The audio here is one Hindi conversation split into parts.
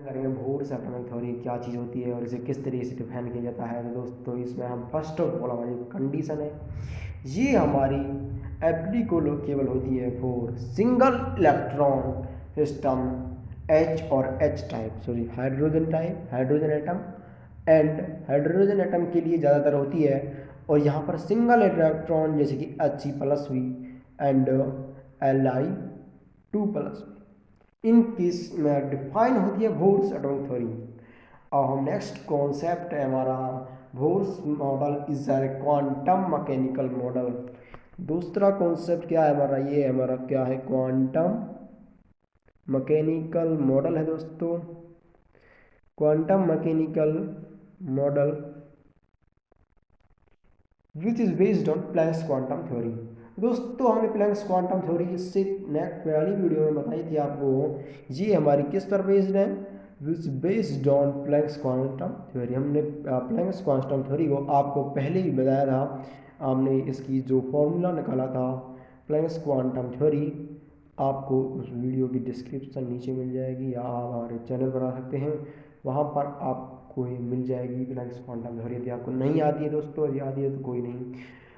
करेंगे बोर्स एटॉमिक थ्योरी क्या चीज़ होती है और इसे किस तरीके से डिफाइन किया जाता है। तो दोस्तों इसमें हम फर्स्ट ऑफ ऑल हमारी कंडीशन है, ये हमारी एप्लीकेबल होती है for single electron system H और H type, sorry hydrogen type, hydrogen atom and hydrogen atom के लिए ज़्यादातर होती है। और यहाँ पर सिंगल इलेक्ट्रॉन जैसे कि H E plus we and L I two plus in case में डिफाइन होती है बोर्स एटॉमिक थ्योरी। अब हम नेक्स्ट कॉन्सेप्ट है हमारा Bohr's model is a quantum mechanical model. दूसरा कॉन्सेप्ट क्या है हमारा, ये हमारा क्या है, क्वांटम मैकेनिकल मॉडल है दोस्तों। Quantum mechanical model which is based on Planck's quantum theory. दोस्तों हमने प्लैंक्स क्वांटम थ्योरी इससे नेक्स्ट वाली वीडियो में बताई थी आपको, ये हमारी किस पर बेस्ड है, which based on Planck's quantum theory. हमने प्लैंक्स क्वांटम थ्योरी को आपको पहले ही बताया था, हमने इसकी जो फॉर्मूला निकाला था प्लैंक्स क्वांटम थ्योरी, आपको उस वीडियो की डिस्क्रिप्शन नीचे मिल जाएगी या आप हमारे चैनल पर आ सकते हैं, वहाँ पर आपको ये मिल जाएगी प्लैंक्स क्वांटम थ्योरी। यदि आपको नहीं आती है दोस्तों, यदि आती है तो कोई नहीं।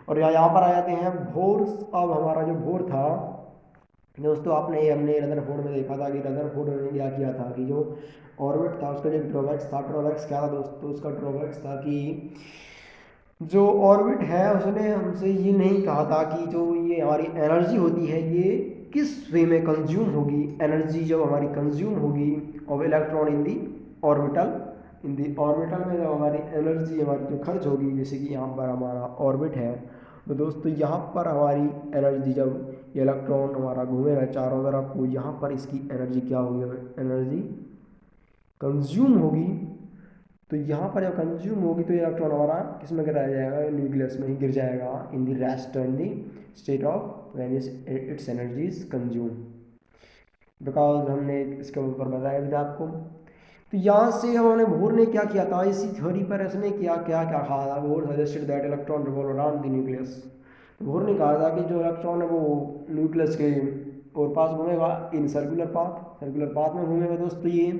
और यहाँ पर आ जाते हैं बोर्स। अब हमारा जो बोर था दोस्तों, आपने हमने रदरफोर्ड में देखा था कि रदरफोर्ड ने क्या किया था कि जो ऑर्बिट था उसका जो ड्रॉबैक्स था, ड्रॉबैक्स क्या था दोस्तों, उसका ड्रॉबैक्स था कि जो ऑर्बिट है उसने हमसे ये नहीं कहा था कि जो ये हमारी एनर्जी होती है ये किस वे में कंज्यूम होगी। एनर्जी जब हमारी कंज्यूम होगी of electron in the orbital, in the orbital में जब हमारी एनर्जी हमारी जो खर्च होगी, जैसे कि यहाँ पर हमारा ऑर्बिट है, तो दोस्तों यहाँ पर हमारी एनर्जी जब ये इलेक्ट्रॉन हमारा घूमेगा चारों तरफ, तो यहाँ पर इसकी एनर्जी क्या होगी, एनर्जी कंज्यूम होगी। तो यहाँ पर जब कंज्यूम होगी तो इलेक्ट्रॉन हमारा किस में गिराया जाएगा, न्यूक्लियस में ही गिर जाएगा, in the rest in the state of when its energy is consume, because हमने इसके ऊपर बताया भी था आपको। तो यहाँ से हमने बोर ने क्या किया था, इसी थ्योरी पर इसने क्या क्या क्या कहा था, bore suggested that electron revolve around the nucleus. तो बोर ने कहा था कि जो इलेक्ट्रॉन है वो न्यूक्लियस के और पास घूमेगा in circular path, circular path में घूमेगा दोस्तों ये,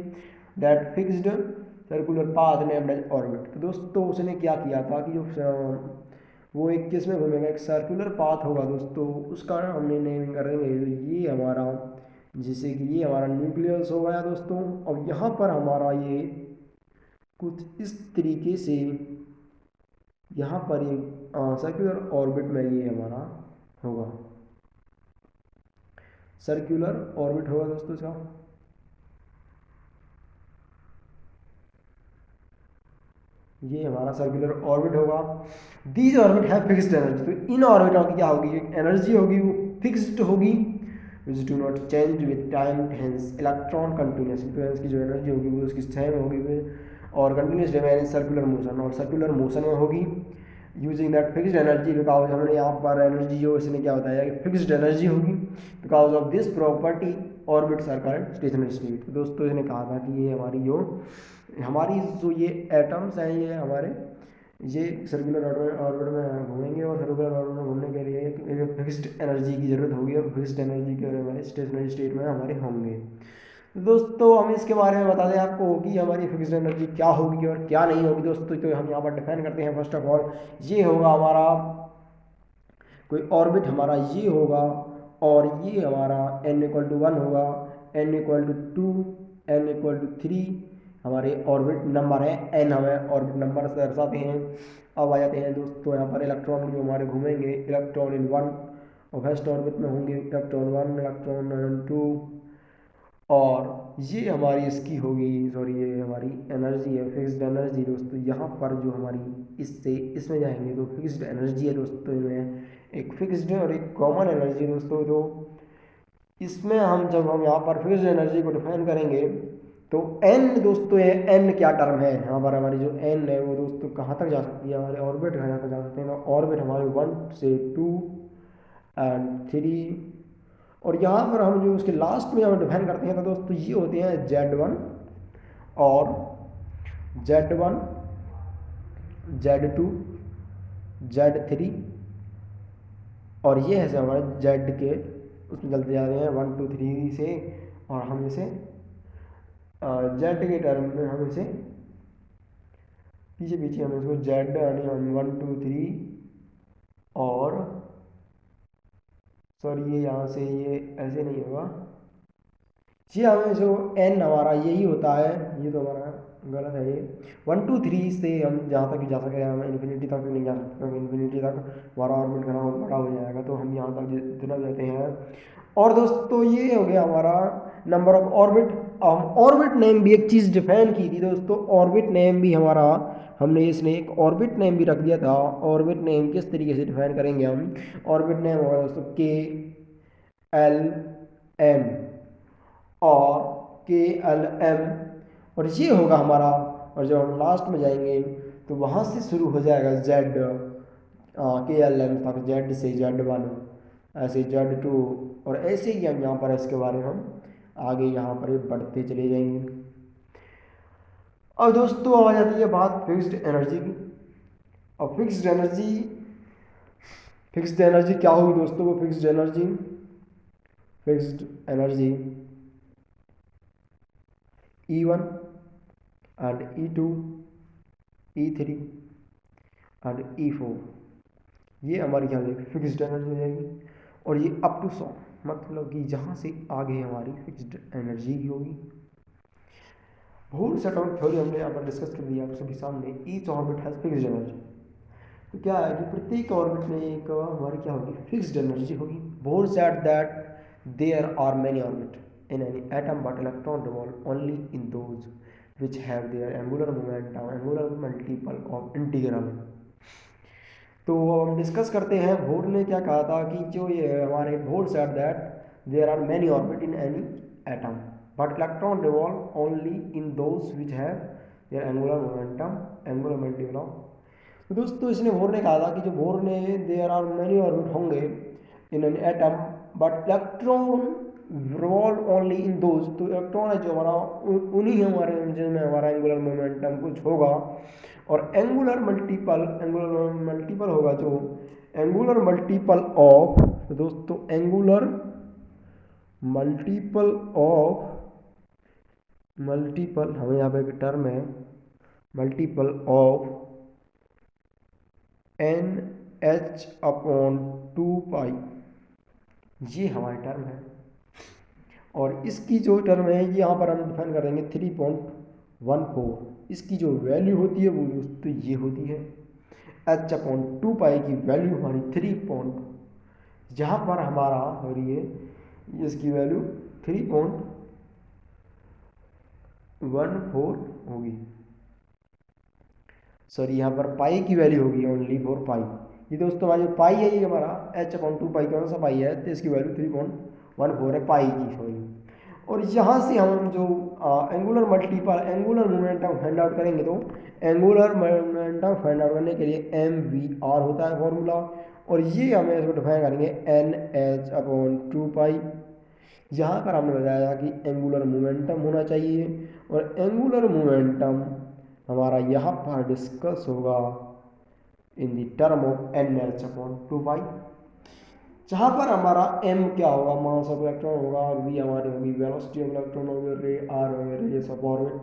that fixed circular path named orbit. तो दोस्तों उसने क्या किया था कि जो वो एक किस में घूमेगा, एक सर्कुलर पाथ होगा दोस्तों, उसका हमने नेमिंग कर देंगे ये हमारा, जैसे कि ये हमारा न्यूक्लियस हो गया दोस्तों। और यहाँ पर हमारा ये कुछ इस तरीके से यहाँ पर ये सर्कुलर ऑर्बिट में ये हमारा होगा, सर्कुलर ऑर्बिट होगा दोस्तों इसका। ये हमारा सर्कुलर ऑर्बिट होगा। दीज ऑर्बिट है फिक्स्ड एनर्जी, तो इन ऑर्बिटों की क्या होगी, एनर्जी होगी वो फिक्स्ड होगी, which do not change with time, hence electron continuous, तो इसकी जो एनर्जी होगी वो उसकी सेम होगी और continuous remain in circular motion, और सर्कुलर मोशन में होगी using that fixed energy. Because हमने यहाँ पर एनर्जी जो इसने क्या बताया कि फिक्स्ड एनर्जी होगी, because of this property orbits are current stationary state. तो दोस्तों इसने कहा था कि ये हमारी जो ये एटम्स हैं ये हमारे ये सर्कुलर ऑर्बिट में घूमेंगे, और सर्कुलर ऑर्बिट में घूमने के लिए एक फिक्स्ड एनर्जी की ज़रूरत होगी, और फिक्स्ड एनर्जी के हमारे स्टेशनरी स्टेट में हमारे होंगे। तो दोस्तों हम इसके बारे में बता दें आपको कि हमारी फिक्स्ड एनर्जी क्या होगी और क्या नहीं होगी दोस्तों। तो हम यहाँ पर डिफाइन करते हैं, फर्स्ट ऑफ ऑल ये होगा हमारा कोई ऑर्बिट हमारा ये होगा, और ये हमारा n=1 होगा, n=2, n=3 हमारे ऑर्बिट नंबर है, n हमें ऑर्बिट नंबर से दर्शाते हैं। अब आ जाते हैं दोस्तों यहाँ पर इलेक्ट्रॉन जो हमारे घूमेंगे, इलेक्ट्रॉन इन वन और फर्स्ट ऑर्बिट में होंगे, इलेक्ट्रॉन वन, इलेक्ट्रॉन टू, और ये हमारी इसकी होगी, सॉरी ये हमारी एनर्जी है फिक्स्ड एनर्जी दोस्तों। यहाँ पर जो हमारी इससे इसमें जाएंगे तो फिक्स्ड एनर्जी है दोस्तों, इनमें एक फिक्स्ड और एक कॉमन एनर्जी दोस्तों। तो इसमें जब हम यहाँ पर फिक्स्ड एनर्जी को डिफाइन करेंगे तो एन दोस्तों, ये एन क्या टर्म है, यहाँ पर हमारी जो एन है वो दोस्तों कहाँ तक जा सकती है, हमारे ऑर्बिट कहाँ तक जा सकते हैं, ऑर्बिट हमारे 1 से 2 एंड 3। और यहाँ पर हम जो उसके लास्ट में हम डिफाइन करते हैं तो दोस्तों ये होते हैं Z1 और Z1, Z2, Z3, और ये है हमारे Z के उसमें चलते जा रहे हैं 1 2 3 से, और हम इसे जेड के टर्म में हम इसे पीछे पीछे हम इसको जेड यानी हम 1 2 3 और सॉरी ये यहाँ से ये ऐसे नहीं होगा, ये हमें जो एन हमारा यही होता है, ये तो हमारा गलत है। ये 1 2 3 से हम जहाँ तक भी जा सके, हम इन्फिनिटी तक नहीं जा सकते, क्योंकि इन्फिनिटी तक हमारा ऑर्बिट घना बड़ा हो जाएगा, तो हम यहाँ तक जितना जाते हैं। और दोस्तों ये हो गया हमारा number of orbit. Orbit name भी एक चीज़ डिफाइन की थी दोस्तों, ऑर्बिट नेम भी हमारा हमने इसने एक ऑर्बिट नेम भी रख दिया था। ऑर्बिट नेम किस तरीके से डिफाइन करेंगे हम, ऑर्बिट नेम होगा दोस्तों KLM और KLM, और ये होगा हमारा, और जब हम लास्ट में जाएंगे तो वहाँ से शुरू हो जाएगा जेड, KLM तक, जेड से Z1, ऐसे Z2, और ऐसे ही हम यहाँ पर इसके बारे में हम आगे यहाँ पर बढ़ते चले जाएंगे। अब दोस्तों आ जाती है बात फिक्स्ड एनर्जी की। अब फिक्स्ड एनर्जी क्या होगी दोस्तों, वो fixed energy E1 and E2, E3 and E4, ये हमारी क्या होगी, फिक्स्ड एनर्जी हो जाएगी। और ये अप टू 100, मतलब कि जहाँ से आगे हमारी फिक्स्ड एनर्जी होगी। बोर्ड एटॉमिक थ्योरी हमने यहाँ पर डिस्कस कर दिया आप सभी सामने। Each orbit has fixed energy, तो क्या है कि प्रत्येक ऑर्बिट में एक हमारी क्या होगी, फिक्स्ड एनर्जी होगी। Bohr said that there are many orbit in any atom, but electron revolve only in those which have their angular momentum angular multiple of integral। तो हम डिस्कस करते हैं, बोर्ड ने क्या कहा था कि जो ये हमारे Bohr said that there are many orbit in any atom, but electron revolve only in those which have their angular momentum angular multiple of. तो दोस्तों इसने बोर ने कहा था कि जो बोर ने देयर आर मेनी ऑर्बिट होंगे in an atom, but electron revolve only in those, तो इलेक्ट्रॉन है जो हमारा उन्हीं हमारे जिनमें हमारा एंगुलर मोमेंटम कुछ होगा, और एंगुलर मल्टीपल होगा जो एंगुलर मल्टीपल ऑफ, तो दोस्तों एंगुलर मल्टीपल हमें यहाँ पे एक टर्म है, मल्टीपल ऑफ NH/2π, ये हमारी टर्म है। और इसकी जो टर्म है यहाँ पर हम डिफाइन कर देंगे 3.14। इसकी जो वैल्यू होती है वो दोस्तों ये होती है H/2π की वैल्यू हमारी 3 जहाँ पर हमारा हो रही है इसकी वैल्यू 3.14 होगी, सॉरी यहाँ पर पाई की वैल्यू होगी ओनली 4 पाई। ये दोस्तों हमारा जो पाई है ये हमारा H/2π कौन सा पाई है, तो इसकी वैल्यू 3.14 है पाई की, सॉरी। और यहाँ से हम जो एंगुलर मोमेंटम फाइंड आउट करेंगे, तो एंगुलर मोमेंटम फाइंड आउट करने के लिए MVR होता है फॉर्मूला, और ये हमें इसको डिफाइन करेंगे NH/2π। यहाँ पर हमने बताया कि एंगुलर मोमेंटम होना चाहिए, और एंगुलर मोमेंटम हमारा यहाँ पर डिस्कस होगा in the term of NH/2π, जहाँ पर हमारा m क्या होगा, मास ऑफ इलेक्ट्रॉन होगा, और v हमारी होगी वेलोसिटी ऑफ इलेक्ट्रॉन होगी, रे r होगी रेडियस ऑफ ऑर्बिट।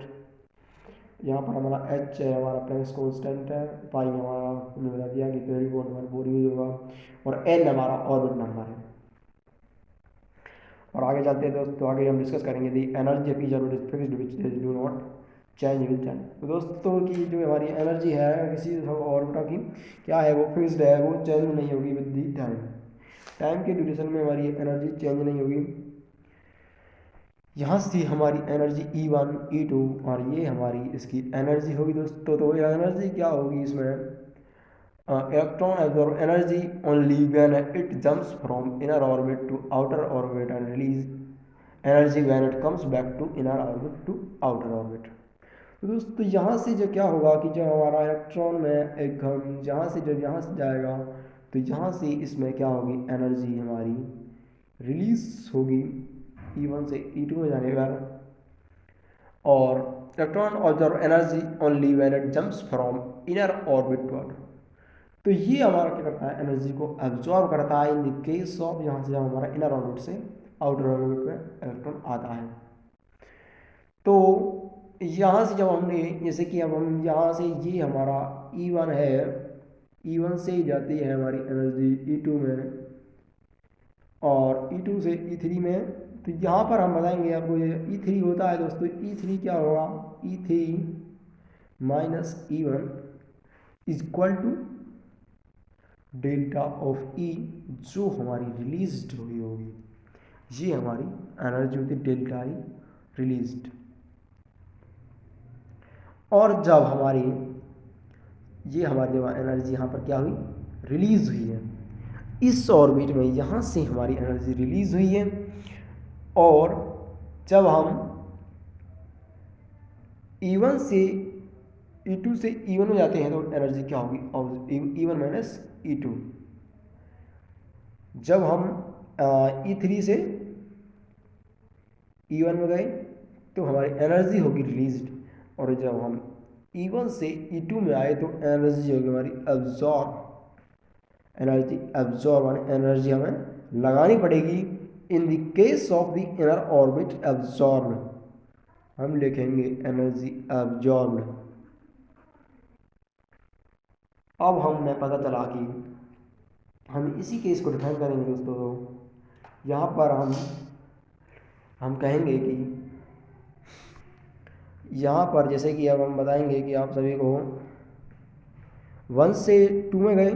यहाँ पर हमारा h है हमारा प्लैंक्स कांस्टेंट है, पाई हमारा हमने बता दिया कि 3.14 यूज होगा, और n हमारा ऑर्बिट नंबर है। और आगे चलते हैं दोस्तों, आगे हम डिस्कस करेंगे दी energy of each orbit is fixed which do not change with time. तो दोस्तों की जो हमारी एनर्जी है किसी ऑर्बिट की क्या है, वो फिक्स्ड है, वो चेंज नहीं होगी विद दी टाइम के ड्यूरेशन में हमारी एनर्जी चेंज नहीं होगी। यहाँ से हमारी एनर्जी E1 E2 और ये हमारी इसकी एनर्जी होगी दोस्तों। तो एनर्जी क्या होगी इसमें, electron absorb energy only when it jumps from inner orbit to outer orbit and release energy when it comes back to inner orbit to outer orbit. तो दोस्तों यहाँ से जो क्या होगा कि जो हमारा इलेक्ट्रॉन में एक हम यहाँ से जब यहाँ से जाएगा, तो यहाँ से इसमें क्या होगी, एनर्जी हमारी रिलीज होगी E1 से E2 में जाने पर, और electron observe energy only when it jumps from inner orbit to outer. तो ये हमारा क्या करता है, एनर्जी को एब्जॉर्ब करता है इन द केस ऑफ यहाँ से जब हमारा इनर ऑर्बिट से आउटर ऑर्बिट में इलेक्ट्रॉन आता है। तो यहाँ से जब हमने जैसे कि अब हम यहाँ से ये हमारा E1 है, E1 से जाती है हमारी एनर्जी E2 में और E2 से E3 में। तो यहाँ पर हम बताएंगे आपको ये E3 होता है दोस्तों, E3 क्या होगा, E3 minus E1 is equal to delta of E जो हमारी रिलीज हुई होगी, ये हमारी एनर्जी होती है डेल्टा ई रिलीज्ड। और जब हमारी ये हमारी जब एनर्जी यहाँ पर क्या हुई, रिलीज हुई है, इस ऑर्बिट में यहाँ से हमारी एनर्जी रिलीज हुई है। और जब हम E1 से E2 से E1 में जाते हैं तो एनर्जी क्या होगी, E1 माइनस E2। जब हम E3 से E1 में गए तो हमारी एनर्जी होगी रिलीज्ड। और जब हम E1 से E2 में आए तो एनर्जी होगी हमारी एब्जॉर्ब। एनर्जी एब्जॉर्ब एनर्जी हमें लगानी पड़ेगी। इन the case of the inner orbit absorb हम लिखेंगे एनर्जी एब्जॉर्ब। अब हमें पता चला कि हम इसी केस को डिफाइन करेंगे दोस्तों। तो यहाँ पर हम कहेंगे कि यहाँ पर जैसे कि अब हम बताएंगे कि आप सभी को 1 से 2 में गए,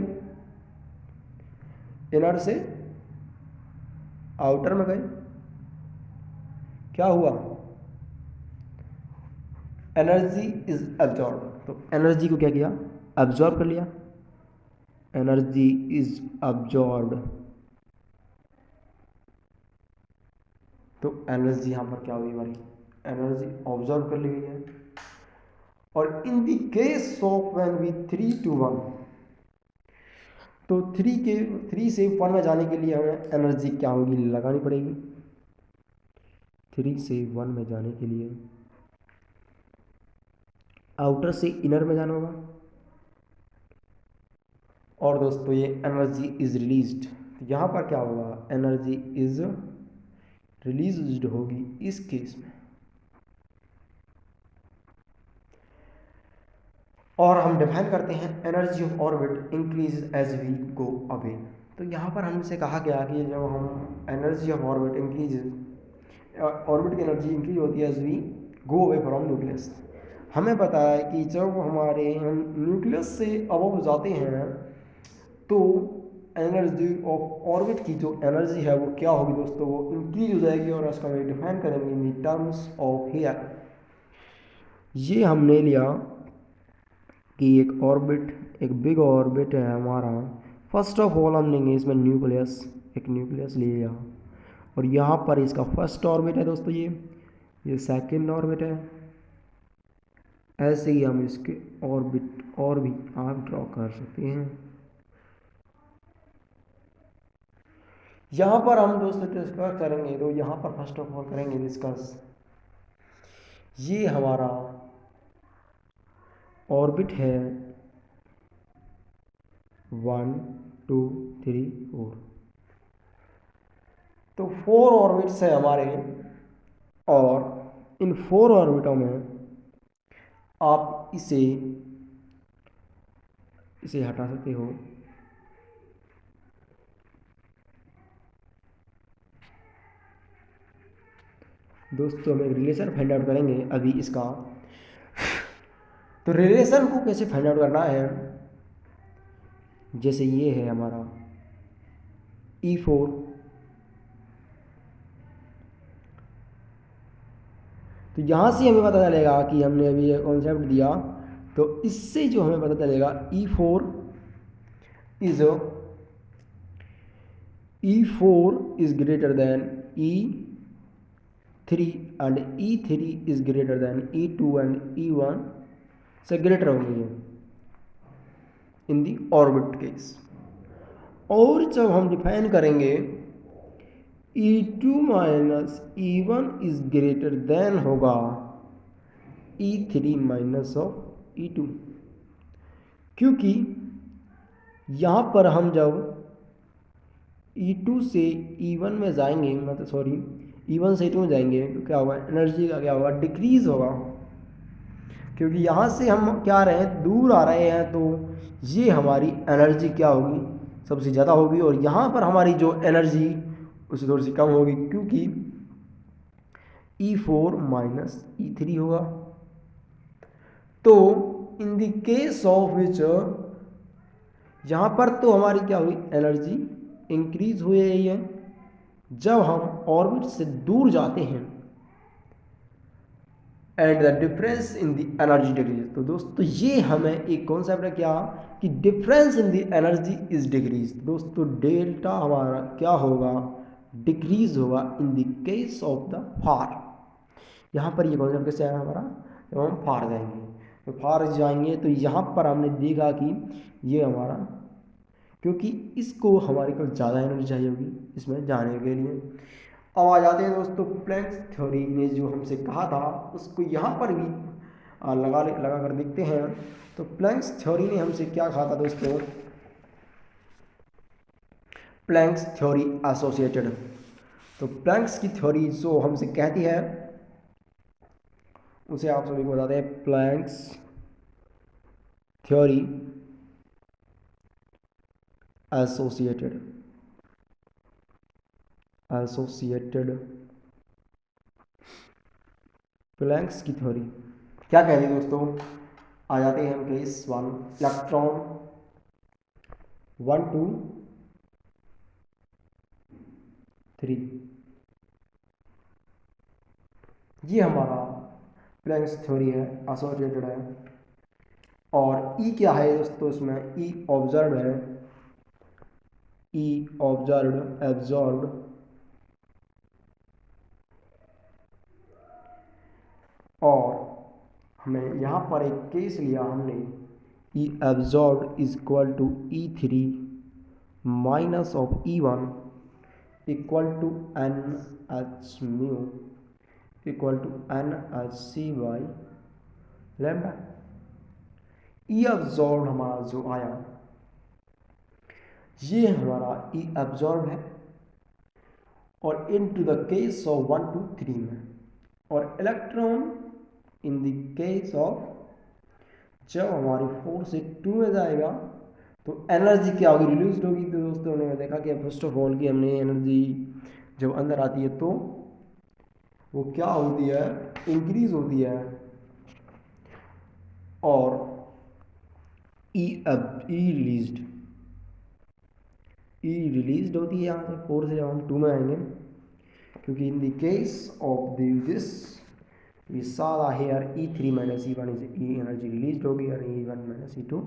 इनर से आउटर में गए, क्या हुआ, एनर्जी इज एब्जॉर्ब। तो एनर्जी को क्या किया, एब्जॉर्ब कर लिया, एनर्जी इज एब्जॉर्ब। तो एनर्जी यहाँ पर क्या हुई हमारी, एनर्जी ऑब्जर्व कर ली गई है। और in the case of when we 3 to 1, तो 3 से 1 में जाने के लिए हमें एनर्जी क्या होगी, लगानी पड़ेगी। 3 से 1 में जाने के लिए आउटर से इनर में जाना होगा। और दोस्तों ये एनर्जी इज रिलीज्ड, तो यहाँ पर क्या होगा, एनर्जी इज रिलीज्ड होगी इस केस में। और हम डिफाइन करते हैं energy of orbit increase as we go away. तो यहाँ पर हमसे कहा गया कि जब हम energy of orbit increase, orbit की एनर्जी इंक्रीज होती है as we go away from nucleus. हमें पता है कि जब हम न्यूक्लियस से अबव जाते हैं तो एनर्जी ऑफ ऑर्बिट की जो एनर्जी है वो क्या होगी दोस्तों, वो इंक्रीज हो जाएगी। और उसका हम डिफाइन करेंगे इन टर्म्स ऑफ हेयर। ये हमने लिया कि एक ऑर्बिट, एक बिग ऑर्बिट है हमारा। फर्स्ट ऑफ ऑल हम लेंगे इसमें न्यूक्लियस, एक न्यूक्लियस ले लिया। और यहाँ पर इसका फर्स्ट ऑर्बिट है दोस्तों, ये सेकंड ऑर्बिट है। ऐसे ही हम इसके ऑर्बिट और भी आप ड्रॉ कर सकते हैं। यहाँ पर हम दोस्तों डिस्कस करेंगे, तो यहाँ पर फर्स्ट ऑफ ऑल करेंगे डिस्कस, ये हमारा ऑर्बिट है 1 2 3 4। तो 4 ऑर्बिट्स है हमारे। और इन 4 ऑर्बिटों में आप इसे हटा सकते हो। दोस्तों हम एक रिलेशन फाइंड आउट करेंगे अभी इसका। तो रिलेशन को कैसे फाइंड आउट करना है, जैसे ये है हमारा E4, तो यहाँ से हमें पता चलेगा कि हमने अभी ये कॉन्सेप्ट दिया, तो इससे जो हमें पता चलेगा E4 is greater than E3 and E3 is greater than E2 and E1 से ग्रेटर होंगी इन दी ऑर्बिट केस। और जब हम डिफाइन करेंगे E2 minus E1 is greater than होगा E3 माइनस ऑफ E2, क्योंकि यहाँ पर हम जब E2 से E1 में जाएंगे, मतलब सॉरी E1 से E2 जाएंगे तो क्या होगा, एनर्जी का क्या होगा, डिक्रीज होगा, क्योंकि यहाँ से हम क्या आ रहे हैं, दूर आ रहे हैं, तो ये हमारी एनर्जी क्या होगी, सबसे ज़्यादा होगी, और यहाँ पर हमारी जो एनर्जी उससे थोड़ी सी कम होगी, क्योंकि E4 माइनस E3 होगा। तो इन द केस ऑफ विच, यहाँ पर तो हमारी क्या हुई, एनर्जी इंक्रीज हुई है जब हम ऑर्बिट से दूर जाते हैं, and the difference in the energy decrease. तो दोस्तों ये हमें एक कॉन्सेप्ट है क्या, कि difference in the energy is decrease. दोस्तों डेल्टा हमारा क्या होगा, डिक्रीज होगा इन the case of the far. यहाँ पर ये कॉन्सेप्ट कैसे आया हमारा, जब हम फार जाएंगे, तो फार जाएंगे तो यहाँ पर हमने देखा कि ये हमारा, क्योंकि इसको हमारे को ज़्यादा एनर्जी चाहिए होगी इसमें जाने के लिए। अब आ जाते हैं दोस्तों, प्लैंक्स थ्योरी ने जो हमसे कहा था उसको यहाँ पर भी लगा कर देखते हैं। तो प्लैंक्स थ्योरी ने हमसे क्या कहा था दोस्तों, प्लैंक्स थ्योरी एसोसिएटेड। तो प्लैंक्स की थ्योरी जो हमसे कहती है उसे आप सभी को बताते हैं, प्लैंक्स थ्योरी एसोसिएटेड। प्लैंक्स की थ्योरी क्या कहती है दोस्तों, आ जाते हैं हम केस 1, इलेक्ट्रॉन 1 2 3, ये हमारा प्लैंक्स थ्योरी है, एसोसिएटेड है। और ई क्या है दोस्तों, इसमें ई ऑब्जर्व है, ई ऑब्जर्व एब्जॉर्ब, और हमें यहाँ पर एक केस लिया हमने, E absorb is equal to E3 minus of E1 equal to NH mu equal to NHC by lambda. E absorb हमारा जो आया, ये हमारा ई एब्जॉर्ब है, और into the case of 1 2 3 में, और electron in the case of, जब हमारी 4 से 2 में जाएगा तो एनर्जी क्या होगी, रिड्यूस्ड होगी। तो दोस्तों हमने देखा कि फर्स्ट ऑफ ऑल की हमने एनर्जी जब अंदर आती है तो वो क्या होती है, इंक्रीज होती है, और ई रिलीज्ड होती है यहाँ से 4 से जब हम 2 में आएंगे, क्योंकि इन the case of this we saw here E3 minus E1 is E energy release होगी, और E1 माइनस E2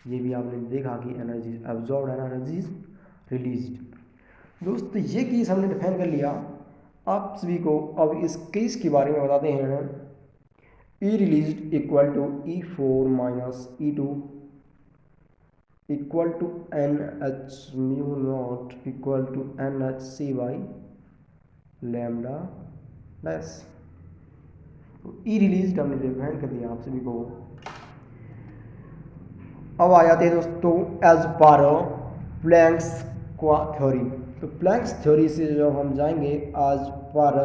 ये भी आपने देखा कि एनर्जी एब्जॉर्ब एनर्जी रिलीज्ड। दोस्तों ये केस हमने डिफाइन कर लिया। आप सभी को अब इस केस के बारे में बताते हैं। E released equal to E4 minus E2 equal to NH mu not equal to NHC by lambda dash. E release हमने डिफाइन कर दिया आप सभी को। अब आ जाते हैं दोस्तों एज पर प्लैंक्स थ्योरी। तो प्लैंक्स थ्योरी से जब हम जाएंगे as per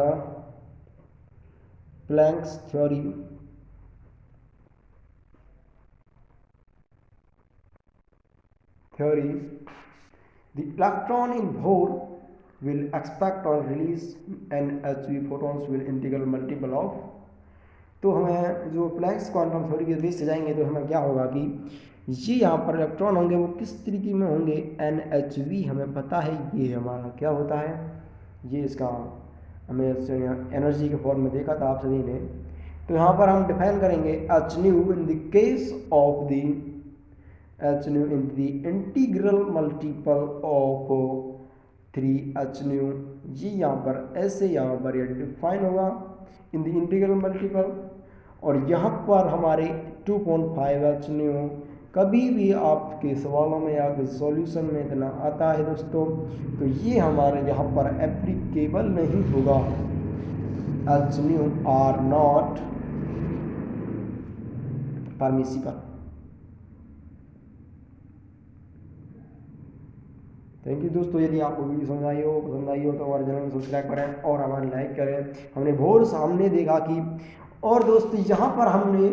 Planck's theory, the electron in Bohr will expect or release NHV photons will integral multiple of। तो हमें जो प्लैंक्स क्वांटम थ्योरी के बेस से जाएंगे तो हमें क्या होगा कि ये यहाँ पर इलेक्ट्रॉन होंगे वो किस तरीके में होंगे, NHV हमें पता है ये हमारा क्या होता है, ये इसका हमें एनर्जी के फॉर्म में देखा था आप सभी ने। तो यहाँ पर हम डिफाइन करेंगे H new in the case of the H new in the integral multiple of 3H new. ये यहाँ पर ऐसे यहाँ पर ये डिफाइन होगा इन द इंटीग्रल मल्टीपल, और यहाँ पर हमारे 2.5H न्यू कभी भी आपके सवालों में या सॉल्यूशन में इतना आता है दोस्तों, तो ये हमारे यहाँ पर एप्लीकेबल नहीं होगा। H new are not permissible. Thank you दोस्तों, यदि आपको वीडियो समझ आई हो, पसंद आई हो तो हमारे चैनल को सब्सक्राइब करें और हमारे लाइक करें। हमने बहुत सामने देखा कि, और दोस्तों यहाँ पर हमने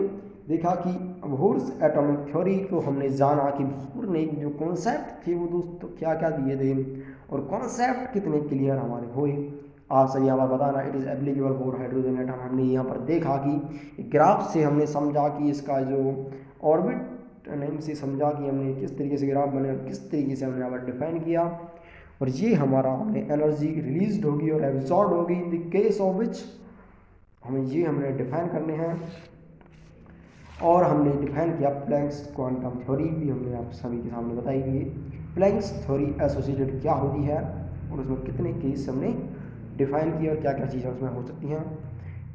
देखा कि बोर्स एटॉमिक थ्योरी को हमने जाना कि बोर ने जो कॉन्सेप्ट थे वो दोस्तों क्या क्या दिए थे और कॉन्सेप्ट कितने क्लियर हमारे हुए। आप सभी यहाँ पर बताना it is applicable for hydrogen atom. हमने यहाँ पर देखा कि ग्राफ से हमने समझा कि इसका जो ऑर्बिट नेम से समझा कि हमने किस तरीके से ग्राफ बने और किस तरीके से हमने यहाँ पर डिफाइन किया। और ये हमारा हमने एनर्जी रिलीज होगी और एब्जॉर्ब होगी इन द केस ऑफ विच हमने डिफाइन करने हैं। और हमने डिफाइन किया प्लैंक्स क्वांटम थ्योरी भी हमने आप सभी के सामने बताई कि प्लैंक्स थ्योरी एसोसिएटेड क्या होती है और उसमें कितने केस हमने डिफाइन किया और क्या क्या चीज़ें उसमें हो सकती हैं।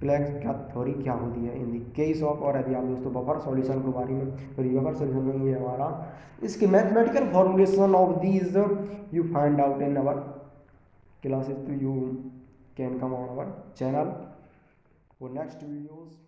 प्लैंक्स का थ्योरी क्या होती है इन द केस ऑफ, और यदि आप दोस्तों बफर सॉल्यूशन के बारे में, तो ये बफर सॉल्यूशन नहीं है हमारा, इसके mathematical formulation of these you find out in our classes, तो you can come on our channel for next videos।